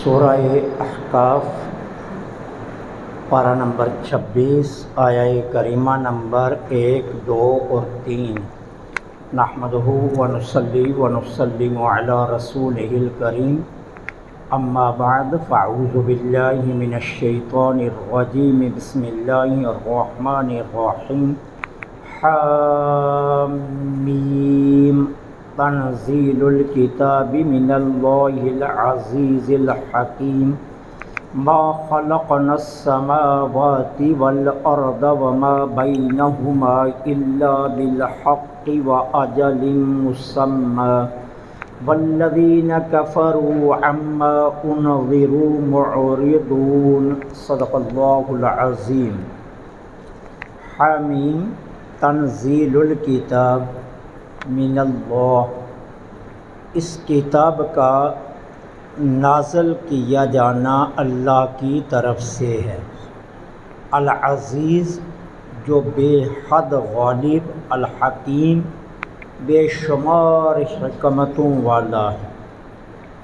سورہ احقاف پارہ نمبر 26 آیہ کریمہ نمبر 1، 2 اور 3۔ نحمدہ ونصلی ونسلم علی رسولہ الکریم، اما بعد فاعوذ باللہ من الشیطان الرجیم، بسم اللہ الرحمن الرحیم۔ حامیم تنزیل الکتاب من اللہ العزیز الحکیم۔ ما خلقنا السماوات والارض وما بینہما الا بالحق واجل مسمى والذین کفروا عما انذروا معرضون۔ صدق اللہ العظیم۔ حامیم تنزیل الکتاب من اللہ، اس کتاب کا نازل کیا جانا اللہ کی طرف سے ہے۔ العزیز جو بے حد غالب، الحکیم بے شمار حکمتوں والا ہے۔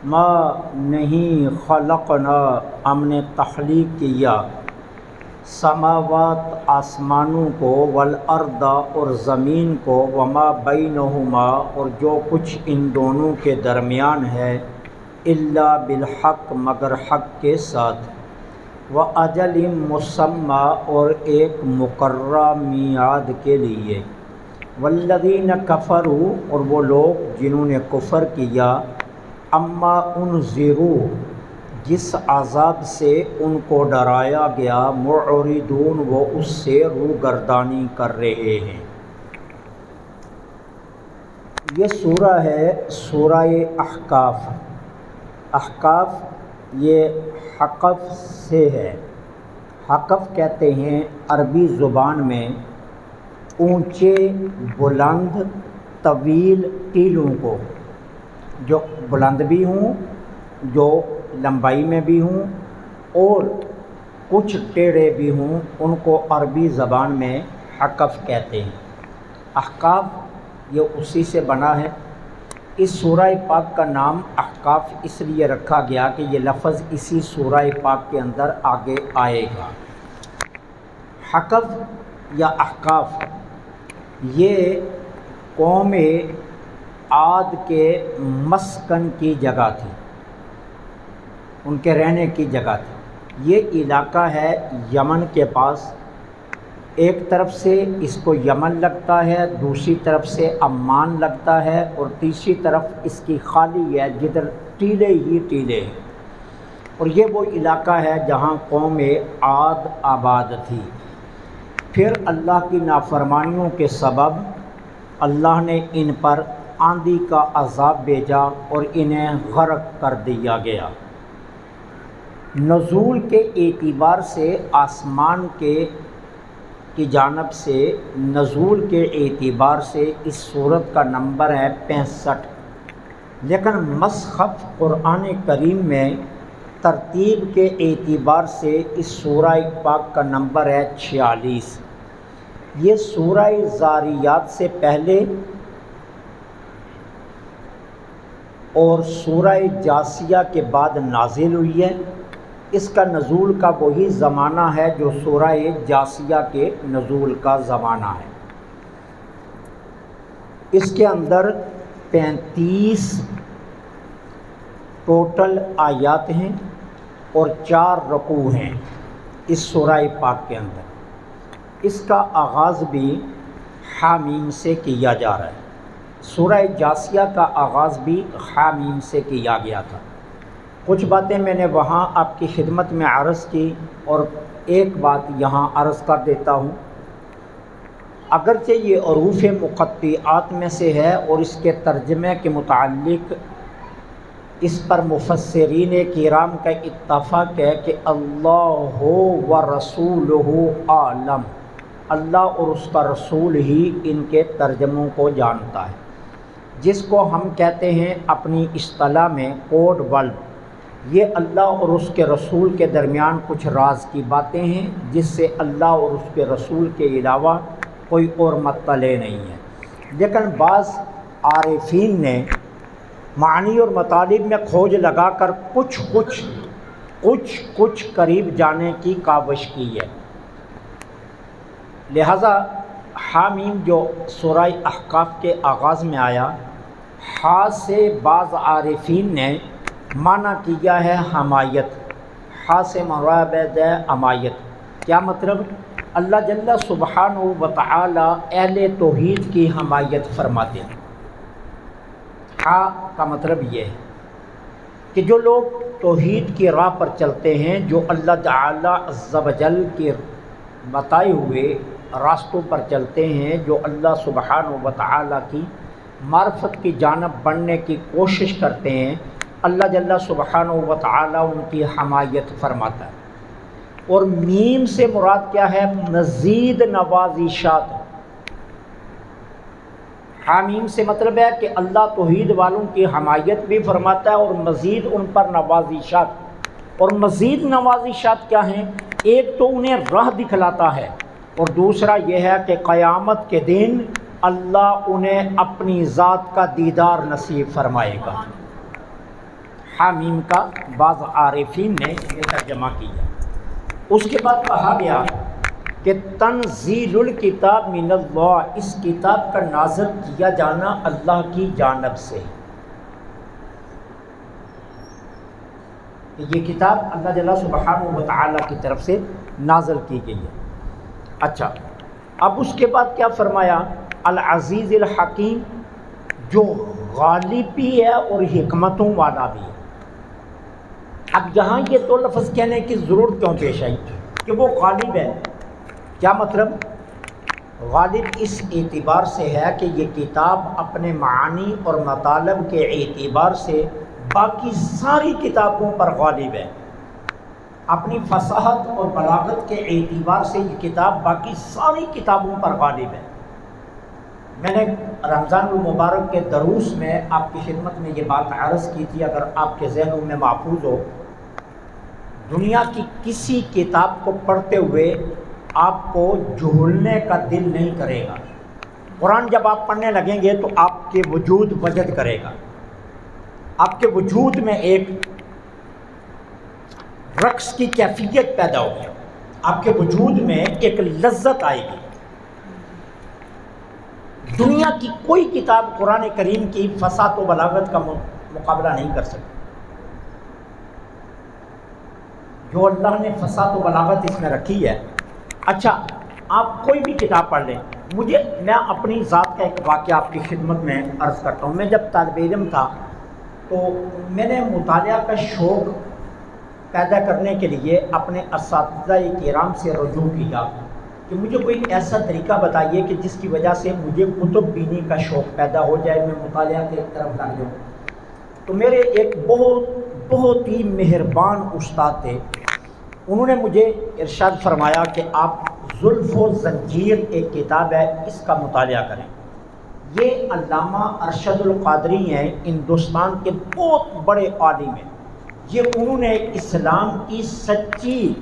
ما نہیں خلقنا ہم نے تخلیق کیا، سماوات آسمانوں کو، والارض اور زمین کو، وما بینہما اور جو کچھ ان دونوں کے درمیان ہے، الا بالحق مگر حق کے ساتھ، واجل مسمى اور ایک مقررہ میعاد کے لیے، والذین کفروا اور وہ لوگ جنہوں نے کفر کیا، اما انذروا جس عذاب سے ان کو ڈرایا گیا، معرضون وہ اس سے روگردانی کر رہے ہیں۔ یہ سورہ ہے سورہ احقاف۔ احقاف یہ حقف سے ہے۔ حقف کہتے ہیں عربی زبان میں اونچے، بلند، طویل ٹیلوں کو، جو بلند بھی ہوں، جو لمبائی میں بھی ہوں اور کچھ ٹیڑھے بھی ہوں، ان کو عربی زبان میں حقف کہتے ہیں۔ احقاف یہ اسی سے بنا ہے۔ اس سورہ پاک کا نام احقاف اس لیے رکھا گیا کہ یہ لفظ اسی سورہ پاک کے اندر آگے آئے گا۔ حقف یا احقاف یہ قوم عاد کے مسکن کی جگہ تھی، ان کے رہنے کی جگہ تھی۔ یہ علاقہ ہے یمن کے پاس۔ ایک طرف سے اس کو یمن لگتا ہے، دوسری طرف سے عمان لگتا ہے، اور تیسری طرف اس کی خالی ہے جدھر ٹیلے ہی ٹیلے ہیں۔ اور یہ وہ علاقہ ہے جہاں قوم عاد آباد تھی۔ پھر اللہ کی نافرمانیوں کے سبب اللہ نے ان پر آندھی کا عذاب بھیجا اور انہیں غرق کر دیا گیا۔ نزول کے اعتبار سے آسمان کی جانب سے، نزول کے اعتبار سے اس سورت کا نمبر ہے 65، لیکن مصحف قرآن کریم میں ترتیب کے اعتبار سے اس سورہ پاک کا نمبر ہے 46۔ یہ سورہ ذاریات سے پہلے اور سورہ جاثیہ کے بعد نازل ہوئی ہے۔ اس کا نزول کا وہی زمانہ ہے جو سورہ جاثیہ کے نزول کا زمانہ ہے۔ اس کے اندر 35 ٹوٹل آیات ہیں اور 4 رکوع ہیں اس سورہ پاک کے اندر۔ اس کا آغاز بھی حامیم سے کیا جا رہا ہے۔ سورہ جاثیہ کا آغاز بھی حامیم سے کیا گیا تھا۔ کچھ باتیں میں نے وہاں آپ کی خدمت میں عرض کی اور ایک بات یہاں عرض کر دیتا ہوں۔ اگرچہ یہ حروف مقطعات میں سے ہے اور اس کے ترجمے کے متعلق اس پر مفسرین کرام کا اتفاق ہے کہ اللہ و رسولہ عالم، اللہ اور اس کا رسول ہی ان کے ترجموں کو جانتا ہے، جس کو ہم کہتے ہیں اپنی اصطلاح میں کوڈ ورڈ۔ یہ اللہ اور اس کے رسول کے درمیان کچھ راز کی باتیں ہیں جس سے اللہ اور اس کے رسول کے علاوہ کوئی اور مطلع نہیں ہے۔ لیکن بعض عارفین نے معانی اور مطالب میں کھوج لگا کر کچھ کچھ قریب جانے کی کاوش کی ہے۔ لہذا حامیم جو سورہ احقاف کے آغاز میں آیا، ہا سے بعض عارفین نے معنی کیا ہے حمایت، ہا سے مراد ہے حمایت۔ کیا مطلب؟ اللہ جل سبحانہ و تعالی اہل توحید کی حمایت فرماتے ہیں۔ ہا کا مطلب یہ ہے کہ جو لوگ توحید کی راہ پر چلتے ہیں، جو اللہ تعالی عز و جل کے بتائے ہوئے راستوں پر چلتے ہیں، جو اللہ سبحانہ و تعالی کی معرفت کی جانب بڑھنے کی کوشش کرتے ہیں، اللہ جل سبحانہ و تعالی ان کی حمایت فرماتا ہے۔ اور میم سے مراد کیا ہے؟ مزید نوازشات۔ حامیم سے مطلب ہے کہ اللہ توحید والوں کی حمایت بھی فرماتا ہے اور مزید ان پر نوازشات۔ اور مزید نوازشات کیا ہیں؟ ایک تو انہیں راہ دکھلاتا ہے، اور دوسرا یہ ہے کہ قیامت کے دن اللہ انہیں اپنی ذات کا دیدار نصیب فرمائے گا۔ حامیم کا بعض عارفین نے یہ ترجمہ کیا۔ اس کے بعد کہا گیا کہ تنزیل الکتاب من اللہ، اس کتاب کا نازل کیا جانا اللہ کی جانب سے۔ یہ کتاب اللہ جل سبحانہ و تعالی کی طرف سے نازل کی گئی ہے۔ اچھا، اب اس کے بعد کیا فرمایا؟ العزیز الحکیم، جو غالب بھی ہے اور حکمتوں والا بھی ہے۔ اب یہاں یہ تو لفظ کہنے کی ضرورت کیوں پیش آئی کہ وہ غالب ہے؟ کیا مطلب؟ غالب اس اعتبار سے ہے کہ یہ کتاب اپنے معانی اور مطالب کے اعتبار سے باقی ساری کتابوں پر غالب ہے۔ اپنی فصاحت اور بلاغت کے اعتبار سے یہ کتاب باقی ساری کتابوں پر غالب ہے۔ میں نے رمضان المبارک کے دروس میں آپ کی خدمت میں یہ بات عرض کی تھی، اگر آپ کے ذہنوں میں محفوظ ہو، دنیا کی کسی کتاب کو پڑھتے ہوئے آپ کو جھولنے کا دل نہیں کرے گا۔ قرآن جب آپ پڑھنے لگیں گے تو آپ کے وجود وجد کرے گا، آپ کے وجود میں ایک رقص کی کیفیت پیدا ہوگی، آپ کے وجود میں ایک لذت آئے گی۔ دنیا کی کوئی کتاب قرآن کریم کی فصاحت و بلاغت کا مقابلہ نہیں کر سکتی۔ جو اللہ نے فصاحت و بلاغت اس میں رکھی ہے۔ اچھا، آپ کوئی بھی کتاب پڑھ لیں۔ میں اپنی ذات کا ایک واقعہ آپ کی خدمت میں عرض کرتا ہوں۔ میں جب طالب علم تھا تو میں نے مطالعہ کا شوق پیدا کرنے کے لیے اپنے اساتذہ کرام سے رجوع کیا کہ مجھے کوئی ایسا طریقہ بتائیے کہ جس کی وجہ سے مجھے کتب بینی کا شوق پیدا ہو جائے، میں مطالعہ کی طرف لگ جاؤں۔ تو میرے ایک بہت ہی مہربان استاد تھے، انہوں نے مجھے ارشاد فرمایا کہ آپ زلف و زنجیر ایک کتاب ہے، اس کا مطالعہ کریں۔ یہ علامہ ارشد القادری ہیں، ہندوستان کے بہت بڑے عالم ہیں۔ یہ انہوں نے اسلام کی سچی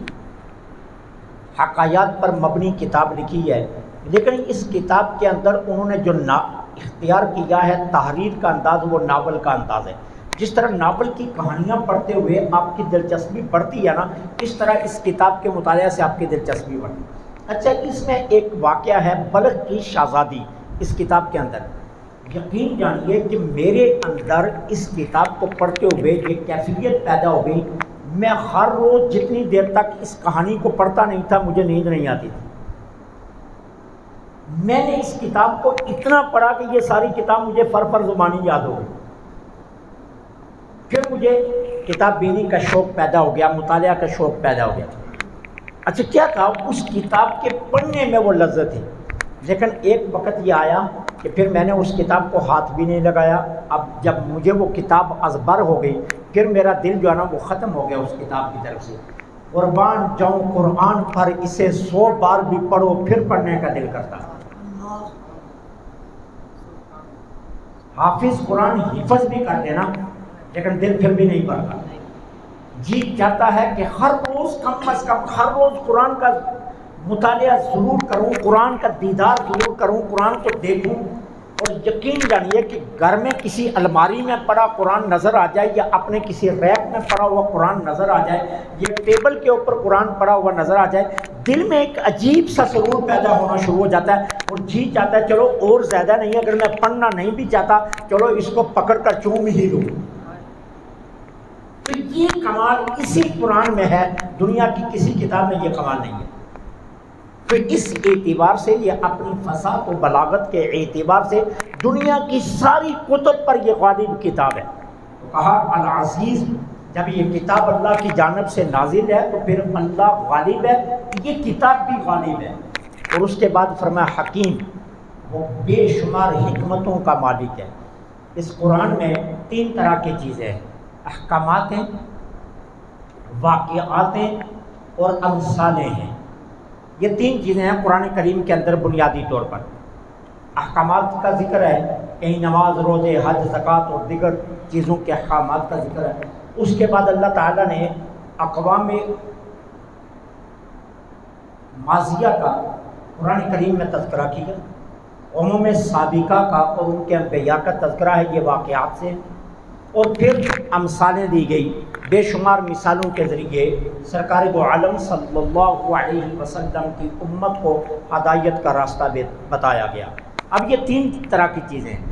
حقائق پر مبنی کتاب لکھی ہے، لیکن اس کتاب کے اندر انہوں نے جو اختیار کیا ہے تحریر کا انداز، وہ ناول کا انداز ہے۔ جس طرح ناول کی کہانیاں پڑھتے ہوئے آپ کی دلچسپی بڑھتی ہے نا، اس طرح اس کتاب کے مطالعہ سے آپ کی دلچسپی بڑھتی ہے۔ اچھا، اس میں ایک واقعہ ہے بلخ کی شہزادی اس کتاب کے اندر۔ یقین جانیے کہ میرے اندر اس کتاب کو پڑھتے ہوئے یہ کیفیت پیدا ہو گئی، میں ہر روز جتنی دیر تک اس کہانی کو پڑھتا نہیں تھا مجھے نیند نہیں آتی تھی۔ میں نے اس کتاب کو اتنا پڑھا کہ یہ ساری کتاب مجھے فر زبانی یاد ہو گئی۔ پھر مجھے کتاب بینی کا شوق پیدا ہو گیا، مطالعہ کا شوق پیدا ہو گیا۔ اچھا، کیا تھا اس کتاب کے پڑھنے میں وہ لذت تھی، لیکن ایک وقت یہ آیا کہ پھر میں نے اس کتاب کو ہاتھ بھی نہیں لگایا۔ اب جب مجھے وہ کتاب ازبر ہو گئی، پھر میرا دل جو ہے نا وہ ختم ہو گیا اس کتاب کی طرف سے۔ قربان جاؤں قرآن پر، اسے 100 بار بھی پڑھو پھر پڑھنے کا دل کرتا۔ حافظ قرآن حفظ بھی کر دینا لیکن دل پھر بھی نہیں پڑھتا۔ جی چاہتا ہے کہ ہر روز کم از کم ہر روز قرآن کا مطالعہ ضرور کروں، قرآن کا دیدار ضرور کروں، قرآن کو دیکھوں، اور یقین جانیے کہ گھر میں کسی الماری میں پڑا قرآن نظر آ جائے یا اپنے کسی ریک میں پڑا ہوا قرآن نظر آ جائے یا ٹیبل کے اوپر قرآن پڑا ہوا نظر آ جائے، دل میں ایک عجیب سا سرور پیدا ہونا شروع ہو جاتا ہے اور جی چاہتا ہے چلو اور زیادہ نہیں، اگر میں پڑھنا نہیں بھی چاہتا چلو اس کو پکڑ کر چوم ہی لوں۔ تو یہ کمال اسی قرآن میں ہے، دنیا کی کسی کتاب میں یہ کمال نہیں ہے۔ تو اس اعتبار سے یہ اپنی فصاحت و بلاغت کے اعتبار سے دنیا کی ساری کتب پر یہ غالب کتاب ہے۔ تو کہا العزیز، جب یہ کتاب اللہ کی جانب سے نازل ہے تو پھر اللہ غالب ہے، یہ کتاب بھی غالب ہے۔ اور اس کے بعد فرمایا حکیم، وہ بے شمار حکمتوں کا مالک ہے۔ اس قرآن میں 3 طرح کی چیزیں ہیں، احکامات ہیں، واقعات ہیں اور امثالیں ہیں۔ یہ 3 چیزیں ہیں قرآن کریم کے اندر بنیادی طور پر۔ احکامات کا ذکر ہے، کہیں نماز، روزے، حج، زکوٰۃ اور دیگر چیزوں کے احکامات کا ذکر ہے۔ اس کے بعد اللہ تعالیٰ نے اقوام ماضیہ کا قرآن کریم میں تذکرہ کیا، عموم سابقہ کا اور ان کے انبیاء کا تذکرہ ہے، یہ واقعات سے۔ اور پھر امثالیں دی گئی، بے شمار مثالوں کے ذریعے سرکار دو عالم صلی اللہ علیہ وسلم کی امت کو ہدایت کا راستہ بتایا گیا۔ اب یہ 3 طرح کی چیزیں ہیں۔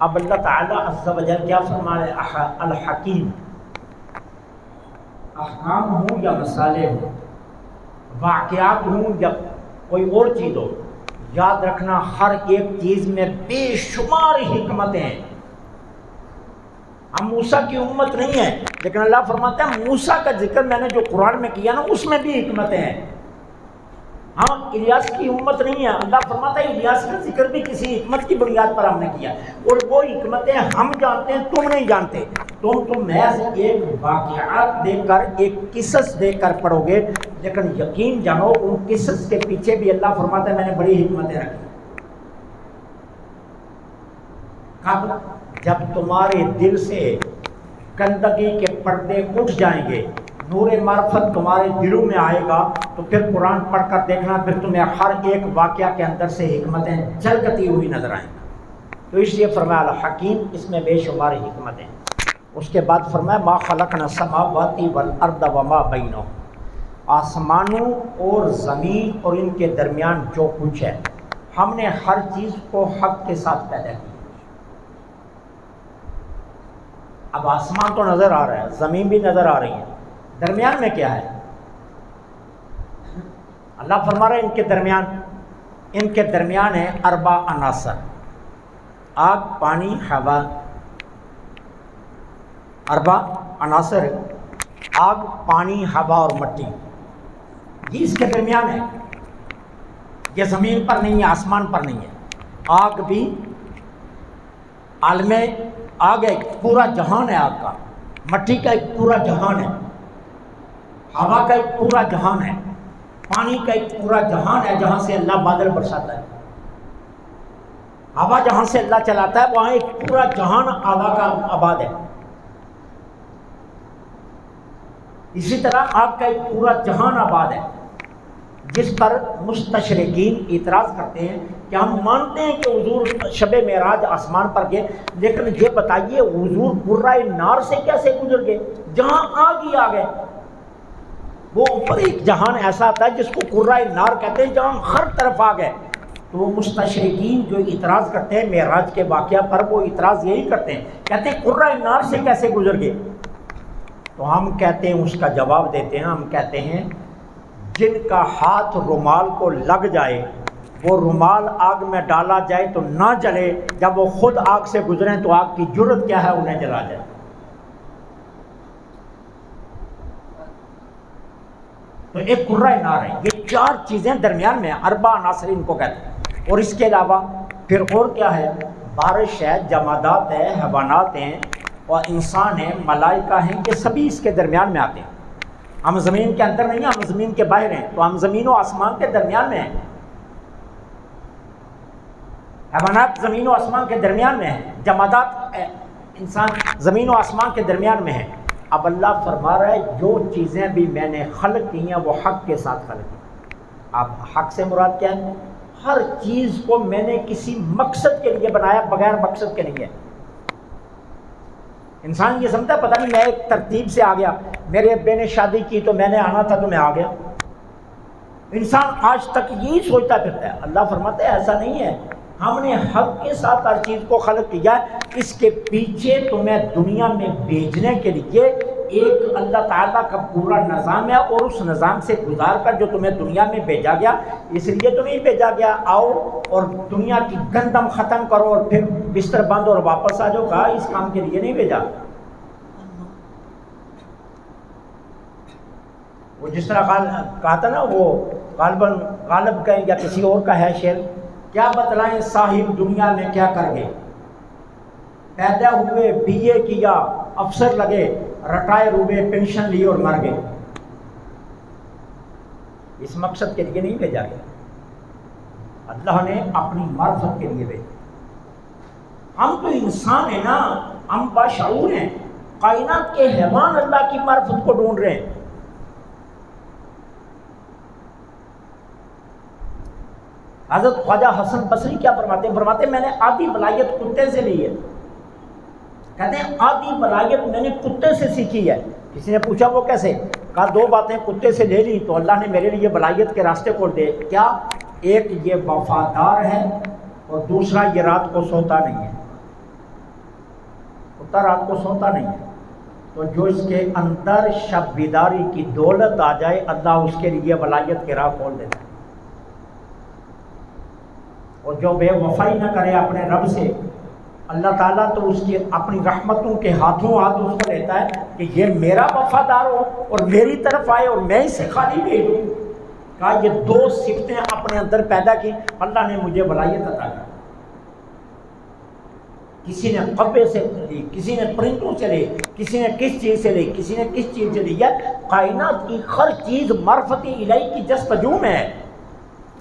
اب اللہ تعالیٰ عز و جل کیا فرما رہے ہیں؟ الحکیم، احکام ہوں یا مثالیں ہوں، واقعات ہوں یا کوئی اور چیز ہو، یاد رکھنا ہر ایک چیز میں بے شمار حکمتیں ہیں۔ ہم موسیٰ کی امت نہیں ہیں، لیکن اللہ فرماتا ہے موسیٰ کا ذکر میں نے جو قرآن میں کیا نا اس میں بھی حکمتیں ہیں۔ ہم الیاس کی امت نہیں ہیں، اللہ فرماتا ہے الیاس کا ذکر بھی کسی حکمت کی بنیاد پر ہم نے کیا، اور وہ حکمتیں ہم جانتے ہیں، تم نہیں جانتے۔ تم تو محض ایک واقعات دے کر، ایک قصص دے کر پڑھو گے، لیکن یقین جانو ان قصص کے پیچھے بھی اللہ فرماتا ہے میں نے بڑی حکمتیں رکھی۔ کب؟ جب تمہارے دل سے گندگی کے پردے اٹھ جائیں گے، نور معرفت تمہارے دلوں میں آئے گا، تو پھر قرآن پڑھ کر دیکھنا، پھر تمہیں ہر ایک واقعہ کے اندر سے حکمتیں جھلکتی ہوئی نظر آئیں گی۔ تو اس لیے فرمایا الحکیم، اس میں بے شمار حکمتیں۔ اس کے بعد فرمایا ما خلقنا السماوات والارض وما بینہما، آسمانوں اور زمین اور ان کے درمیان جو کچھ ہے، ہم نے ہر چیز کو حق کے ساتھ پیدا کیا۔ اب آسمان تو نظر آ رہا ہے، زمین بھی نظر آ رہی ہے، درمیان میں کیا ہے؟ اللہ فرما رہا ہے ان کے درمیان ہے 4 عناصر، آگ، پانی، ہوا۔ 4 عناصر ہے، آگ، پانی، ہوا اور مٹی، یہ اس کے درمیان ہے۔ یہ زمین پر نہیں ہے، آسمان پر نہیں ہے۔ آگ بھی عالم آگ ایک پورا جہان ہے، آگ کا، مٹی کا ایک پورا جہان ہے، ہوا کا ایک پورا جہان ہے، پانی کا ایک پورا جہان ہے جہاں سے اللہ بادل برساتا ہے۔ ہوا جہاں سے اللہ چلاتا ہے وہاں ایک پورا جہان ہوا کا آباد ہے۔ اسی طرح آگ کا ایک پورا جہان آباد ہے، جس پر مستشرقین اعتراض کرتے ہیں کہ ہم مانتے ہیں کہ حضور شب معراج آسمان پر گئے، لیکن یہ بتائیے حضور قرۂ نار سے کیسے گزر گئے جہاں آگ ہی آگ ہے؟ وہ اوپر ایک جہان ایسا آتا ہے جس کو قرۂ نار کہتے ہیں جہاں ہر طرف آگ ہے۔ تو وہ مستشرقین جو اعتراض کرتے ہیں معراج کے واقعہ پر، وہ اعتراض یہی کرتے ہیں، کہتے ہیں قرۂ نار سے کیسے گزر گئے؟ تو ہم کہتے ہیں، اس کا جواب دیتے ہیں، ہم کہتے ہیں جن کا ہاتھ رومال کو لگ جائے، وہ رومال آگ میں ڈالا جائے تو نہ جلے، جب وہ خود آگ سے گزریں تو آگ کی جرت کیا ہے انہیں جلا جائے۔ تو ایک قرۂ نار ہے۔ یہ 4 چیزیں درمیان میں 4 عناصر ان کو کہتے ہیں۔ اور اس کے علاوہ پھر اور کیا ہے؟ بارش ہے، جمادات ہے، حیوانات ہیں اور انسان ہیں، ملائکہ ہیں، یہ سبھی اس کے درمیان میں آتے ہیں۔ ہم زمین کے اندر نہیں ہیں، ہم زمین کے باہر ہیں، تو ہم زمین و آسمان کے درمیان میں ہیں۔ حیوانات زمین و آسمان کے درمیان میں ہیں، جمادات انسان زمین و آسمان کے درمیان میں ہیں۔ اب اللہ فرما رہا ہے جو چیزیں بھی میں نے خلق کی ہیں وہ حق کے ساتھ خلق کی۔ اب حق سے مراد کیا ہے؟ ہر چیز کو میں نے کسی مقصد کے لیے بنایا، بغیر مقصد کے نہیں ہے۔ انسان یہ سمجھتا پتہ نہیں میں ایک ترتیب سے آ گیا، میرے ابے نے شادی کی تو میں نے آنا تھا تو میں آ گیا۔ انسان آج تک یہی سوچتا پھرتا ہے۔ اللہ فرماتا ہے ایسا نہیں ہے، ہم نے حق کے ساتھ ہر چیز کو خلق کیا، اس کے پیچھے تمہیں دنیا میں بھیجنے کے لیے ایک اللہ تعالیٰ کا پورا نظام ہے، اور اس نظام سے گزار کر جو تمہیں دنیا میں بھیجا گیا، اس لیے تو نہیں بھیجا گیا آؤ اور دنیا کی گندم ختم کرو اور پھر بستر باندھو اور واپس آ جاؤ، کہا اس کام کے لیے نہیں بھیجا۔ وہ جس طرح کہا تھا نا، وہ غالب کا یا کسی اور کا ہے شعر، کیا بتلائیں صاحب دنیا میں کیا کر گئے، پیدا ہوئے BA کیا افسر لگے، رٹائر ہوئے پینشن لی اور مر گئے۔ اس مقصد کے لیے نہیں بھیجا گیا، اللہ نے اپنی معرفت کے لیے بھیجا۔ ہم تو انسان ہیں نا، ہم باشعور ہیں، کائنات کے حیوان اللہ کی معرفت کو ڈھونڈ رہے ہیں۔ حضرت خواجہ حسن بصری کیا فرماتے ہیں؟ فرماتے ہیں میں نے آدھی بلائیت کتے سے لی ہے۔ کہتے ہیں آدھی بلائیت میں نے کتے سے سیکھی ہے۔ کسی نے پوچھا وہ کیسے؟ کہا دو باتیں کتے سے لے لی تو اللہ نے میرے لیے بلائیت کے راستے کھول دے۔ کیا؟ ایک یہ وفادار ہے، اور دوسرا یہ رات کو سوتا نہیں ہے۔ کتا رات کو سوتا نہیں ہے، تو جو اس کے اندر شب بیداری کی دولت آ جائے، اللہ اس کے لیے بلائیت کے راہ کھول دیتا ہے۔ اور جو بے وفائی نہ کرے اپنے رب سے، اللہ تعالیٰ تو اس کی اپنی رحمتوں کے ہاتھوں ہاتھ اس کو لیتا ہے کہ یہ میرا وفادار ہو اور میری طرف آئے اور میں اسے خالی بھیجوں۔ کہا یہ دو صفتیں اپنے اندر پیدا کی، اللہ نے مجھے بلائیت عطا کی۔ کسی نے قبے سے لی، کسی نے پرندوں سے لی، کسی نے کس چیز سے لی، کسی نے کس چیز سے لی۔ کائنات کی ہر چیز معرفت الہی کی جستجو میں ہے۔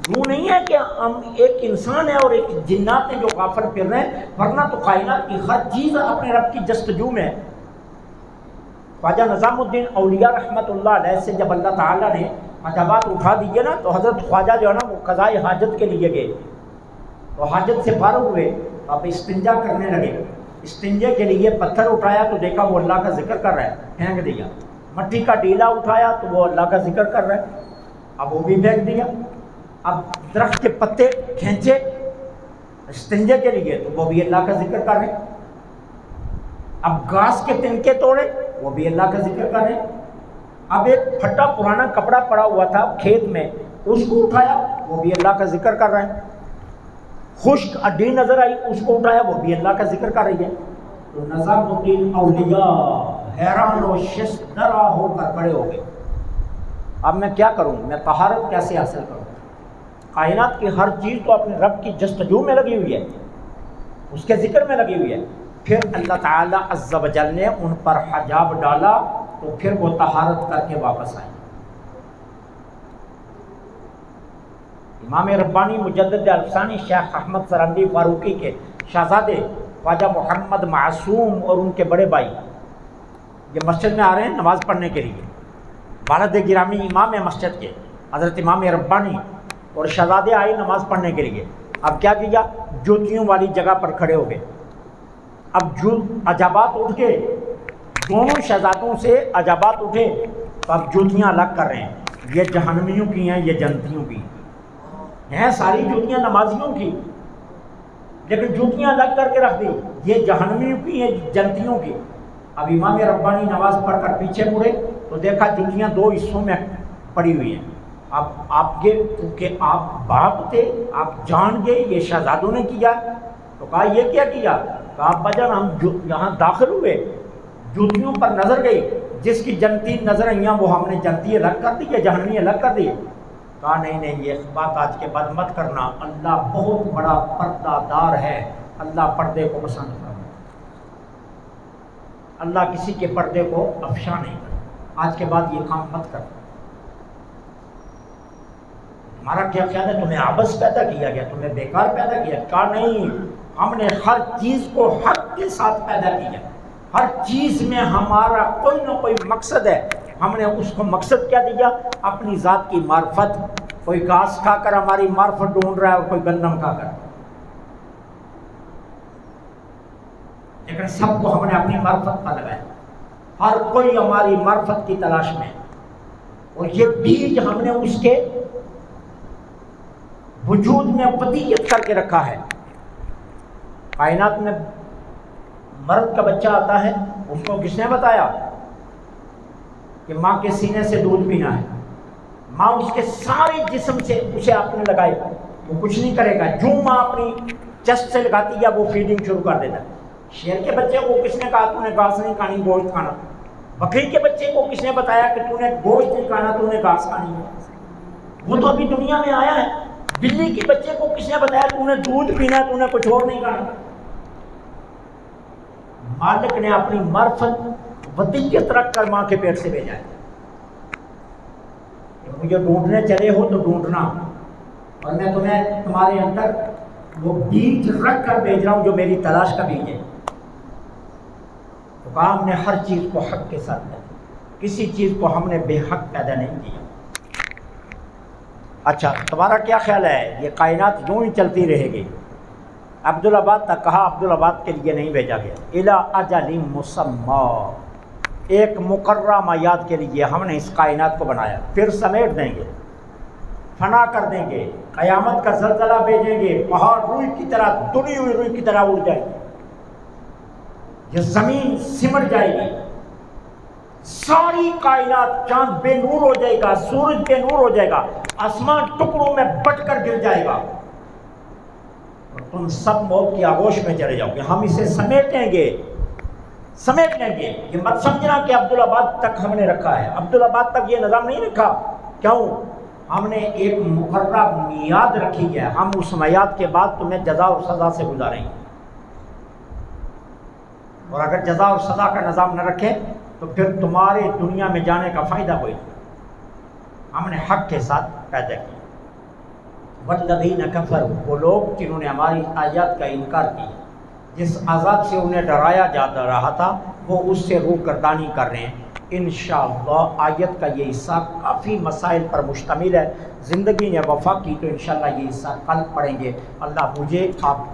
یوں نہیں ہے کہ ہم ایک انسان ہے اور ایک جنات ہیں جو غافل پھر رہے ہیں، ورنہ تو کائنات کی ہر چیز اپنے رب کی جستجو میں ہے۔ خواجہ نظام الدین اولیاء رحمۃ اللہ علیہ سے جب اللہ تعالیٰ نے عجبات اٹھا دیے نا، تو حضرت خواجہ جو ہے نا وہ قضائے حاجت کے لیے گئے، تو حاجت سے فارغ ہوئے، اب استنجا کرنے لگے۔ استنجے کے لیے پتھر اٹھایا تو دیکھا وہ اللہ کا ذکر کر رہا ہے، پھینک دیا۔ مٹی کا ڈیلا اٹھایا تو وہ اللہ کا ذکر کر رہا ہے، اب وہ بھی پھینک دیا۔ اب درخت کے پتے کھینچے استنجے کے لیے تو وہ بھی اللہ کا ذکر کر رہے ہیں۔ اب گھاس کے تنکے توڑے، وہ بھی اللہ کا ذکر کر رہے ہیں۔ اب ایک پھٹا پرانا کپڑا پڑا ہوا تھا کھیت میں، اس کو اٹھایا، وہ بھی اللہ کا ذکر کر رہے ہیں۔ خشک ہڈی نظر آئی، اس کو اٹھایا، وہ بھی اللہ کا ذکر کر رہی ہے۔ تو نظام الدین اولیاء حیران و ششدرا ہو کر کھڑے ہو گئے، اب میں کیا کروں، میں طہارت کیسے حاصل کروں؟ کائنات کی ہر چیز تو اپنے رب کی جستجو میں لگی ہوئی ہے، اس کے ذکر میں لگی ہوئی ہے۔ پھر اللہ تعالیٰ عز و جل نے ان پر حجاب ڈالا تو پھر وہ طہارت کر کے واپس آئے۔ امام ربانی مجدد الفسانی شیخ احمد سرندی فاروقی کے شہزادے خواجہ محمد معصوم اور ان کے بڑے بھائی یہ مسجد میں آ رہے ہیں نماز پڑھنے کے لیے۔ والد گرامی امام مسجد کے حضرت امام ربانی اور شہزادے آئے نماز پڑھنے کے لیے۔ اب کیا کیا؟ جوتیوں والی جگہ پر کھڑے ہو گئے۔ اب جو عجابات اٹھ گئے، دونوں شہزادوں سے عجابات اٹھے، تو اب جوتیاں الگ کر رہے ہیں، یہ جہنمیوں کی ہیں، یہ جنتیوں کی ہیں۔ ساری جوتیاں نمازیوں کی، لیکن جوتیاں الگ کر کے رکھ دی، یہ جہنمیوں کی ہیں، جنتیوں کی۔ اب امام ربانی نماز پڑھ کر پیچھے مڑے تو دیکھا جوتیاں دو حصوں میں پڑی ہوئی ہیں۔ اب آپ کے کیونکہ آپ باپ تھے، آپ جان گئے یہ شہزادوں نے کیا، تو کہا یہ کیا کیا؟ کہا ابا جان ہم یہاں داخل ہوئے، جوتیوں پر نظر گئی، جس کی جنتی نظر آئیں وہ ہم نے جنتی الگ کر دی، یا جہنمی الگ کر دی۔ کہا نہیں یہ بات آج کے بعد مت کرنا، اللہ بہت بڑا پردہ دار ہے، اللہ پردے کو پسند کرتا ہے، اللہ کسی کے پردے کو افشا نہیں کرتا، آج کے بعد یہ کام مت کرنا۔ ہمارا کیا خیال ہے تمہیں عبث پیدا کیا گیا، تمہیں بیکار پیدا کیا؟ کہا نہیں، ہم نے ہر چیز کو حق کے ساتھ پیدا کیا، ہر چیز میں ہمارا کوئی نہ کوئی مقصد ہے، ہم نے اس کو مقصد کیا دیا؟ اپنی ذات کی معرفت۔ کوئی گھاس کھا کر ہماری معرفت ڈھونڈ رہا ہے اور کوئی گندم کھا کر، لیکن سب کو ہم نے اپنی معرفت پر لگایا، ہر کوئی ہماری معرفت کی تلاش میں، اور یہ بیج ہم نے اس کے وجود میں ودیت کر کے رکھا ہے۔ کائنات میں مرد کا بچہ آتا ہے، اس کو کس نے بتایا کہ ماں کے سینے سے دودھ پینا ہے؟ ماں اس کے سارے جسم سے اسے آپ نے لگائے، وہ کچھ نہیں کرے گا، جو ماں اپنی چیسٹ سے لگاتی ہے وہ فیڈنگ شروع کر دیتا ہے۔ شیر کے بچے کو کس نے کہا تو نے گھاس نہیں کھانی، گوشت کھانا؟ بکری کے بچے کو کس نے بتایا کہ تو نے گوشت نہیں کھانا، تو نے گھاس کھانی ہے؟ وہ تو ابھی دنیا میں آیا ہے۔ بلی کے بچے کو کس نے بتایا تو نے دودھ پینا ہے، تو نے کچھ اور نہیں کھانا؟ مالک نے اپنی معرفت ودیت رکھ کر ماں کے پیٹ سے بھیجا ہے۔ مجھے ڈھونڈنے چلے ہو تو ڈھونڈنا، اور میں تمہیں تمہارے اندر وہ بیج رکھ کر بھیج رہا ہوں جو میری تلاش کا بیج ہے۔ تو کہا ہم نے ہر چیز کو حق کے ساتھ پیدا، کسی چیز کو ہم نے بے حق پیدا نہیں کیا۔ اچھا تمہارا کیا خیال ہے یہ کائنات یوں ہی چلتی رہے گی؟ عبدالآباد تک کہا عبدالآباد کے لیے نہیں بھیجا گیا، الی اجل مسمی، ایک مقررہ میعاد کے لیے ہم نے اس کائنات کو بنایا، پھر سمیٹ دیں گے، فنا کر دیں گے، قیامت کا زلزلہ بھیجیں گے، پہاڑ روئی کی طرح، تڑی ہوئی روئی کی طرح اڑ جائے گی، یہ زمین سمٹ جائے گی، ساری کائنات، چاند بے نور ہو جائے گا، سورج بے نور ہو جائے گا، آسمان ٹکڑوں میں بٹ کر گر جائے گا، اور تم سب موت کی آغوش میں چلے جاؤ گے۔ ہم اسے سمیٹیں گے، سمیٹ لیں گے۔ یہ مت سمجھنا کہ عبدالآباد تک ہم نے رکھا ہے، عبدالآباد تک یہ نظام نہیں رکھا۔ کیوں؟ ہم نے ایک مقررہ میعاد رکھی ہے، ہم اس میعاد کے بعد تمہیں جزا اور سزا سے گزاریں گے، اور اگر جزا اور سزا کا نظام نہ رکھے تو پھر تمہارے دنیا میں جانے کا فائدہ کوئی نہیں۔ ہم نے حق کے ساتھ پیدا کیا۔ والذین کفروا، وہ لوگ جنہوں نے ہماری آیات کا انکار کیا، جس عذاب سے انہیں ڈرایا جاتا رہا تھا وہ اس سے روگردانی کر رہے ہیں۔ انشاءاللہ آیت کا یہ حصہ کافی مسائل پر مشتمل ہے، زندگی نے وفا کی تو انشاءاللہ یہ حصہ کل پڑھیں گے۔ اللہ مجھے آپ کو